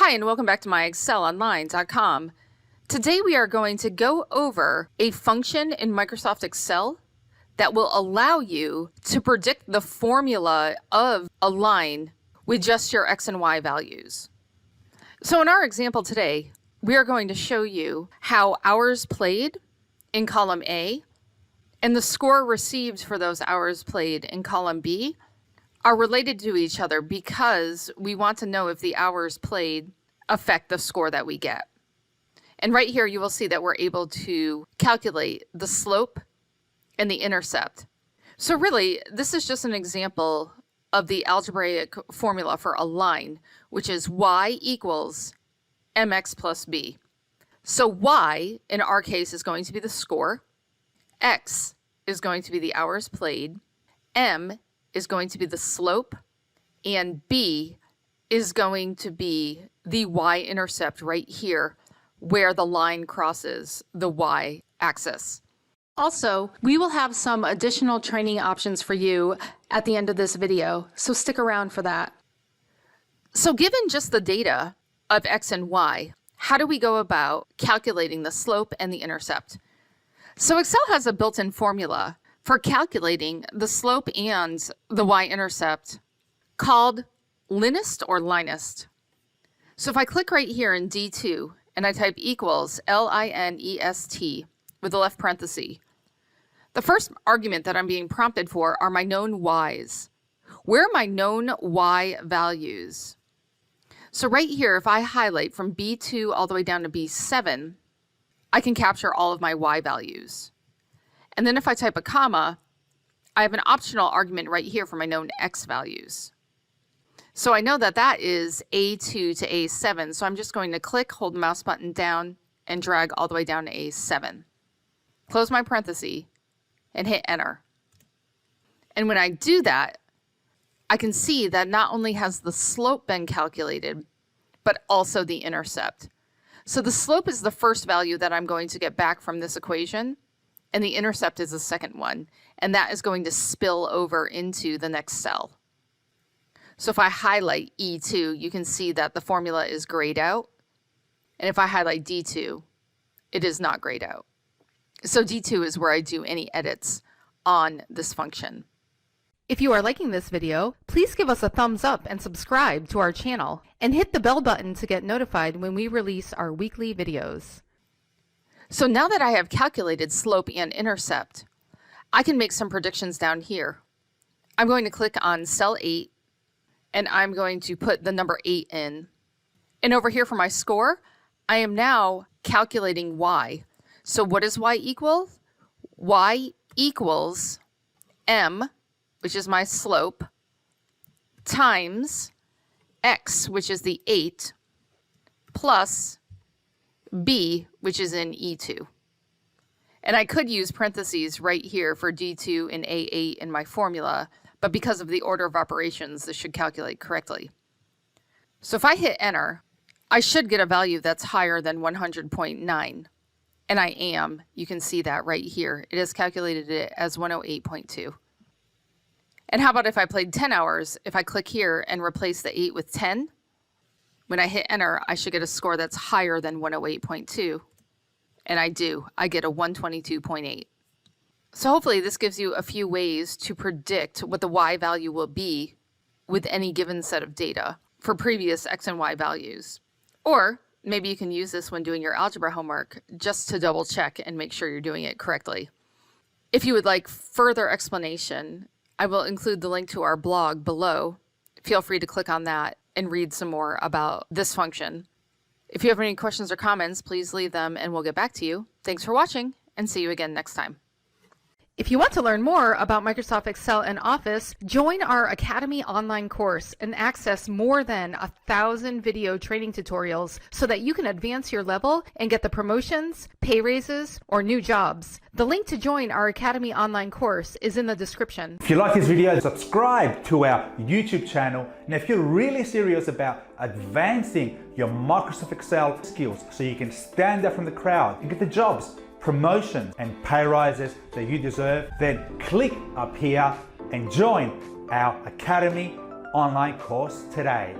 Hi, and welcome back to MyExcelOnline.com. Today we are going to go over a function in Microsoft Excel that will allow you to predict the formula of a line with just your X and Y values. So in our example today, we are going to show you how hours played in column A and the score received for those hours played in column B are related to each other because we want to know if the hours played affect the score that we get. And right here, you will see that we're able to calculate the slope and the intercept. So really, this is just an example of the algebraic formula for a line, which is y equals mx plus b. So y, in our case, is going to be the score. X is going to be the hours played. M is going to be the slope. And B is going to be the y-intercept right here, where the line crosses the y-axis. Also, we will have some additional training options for you at the end of this video, so stick around for that. So given just the data of X and Y, how do we go about calculating the slope and the intercept? So Excel has a built-in formula for calculating the slope and the y-intercept called LINEST or LINEST. So if I click right here in D2 and I type equals LINEST with the left parenthesis, the first argument that I'm being prompted for are my known y's. Where are my known y values? So right here, if I highlight from B2 all the way down to B7, I can capture all of my y values. And then if I type a comma, I have an optional argument right here for my known x values. So I know that that is A2 to A7, so I'm just going to click, hold the mouse button down, and drag all the way down to A7. Close my parenthesis and hit enter. And when I do that, I can see that not only has the slope been calculated, but also the intercept. So the slope is the first value that I'm going to get back from this equation, and the intercept is the second one, and that is going to spill over into the next cell. So if I highlight E2, you can see that the formula is grayed out. And if I highlight D2, it is not grayed out. So D2 is where I do any edits on this function. If you are liking this video, please give us a thumbs up and subscribe to our channel and hit the bell button to get notified when we release our weekly videos. So now that I have calculated slope and intercept, I can make some predictions down here. I'm going to click on cell 8 and I'm going to put the number 8 in. And over here for my score, I am now calculating y. So what does y equal? Y equals m, which is my slope, times x, which is the 8, plus b, which is in E2. And I could use parentheses right here for D2 and A8 in my formula, but because of the order of operations, this should calculate correctly. So if I hit enter, I should get a value that's higher than 100.9. And I am. You can see that right here. It has calculated it as 108.2. And how about if I played 10 hours? If I click here and replace the 8 with 10, when I hit enter, I should get a score that's higher than 108.2. And I do. I get a 122.8. So hopefully this gives you a few ways to predict what the y value will be with any given set of data for previous x and y values. Or maybe you can use this when doing your algebra homework just to double check and make sure you're doing it correctly. If you would like further explanation, I will include the link to our blog below. Feel free to click on that and read some more about this function. If you have any questions or comments, please leave them and we'll get back to you. Thanks for watching and see you again next time. If you want to learn more about Microsoft Excel and Office, join our Academy online course and access more than 1,000 video training tutorials so that you can advance your level and get the promotions, pay raises, or new jobs. The link to join our Academy online course is in the description. If you like this video, subscribe to our YouTube channel. And if you're really serious about advancing your Microsoft Excel skills so you can stand out from the crowd and get the jobs, promotions and pay rises that you deserve, then click up here and join our Academy online course today.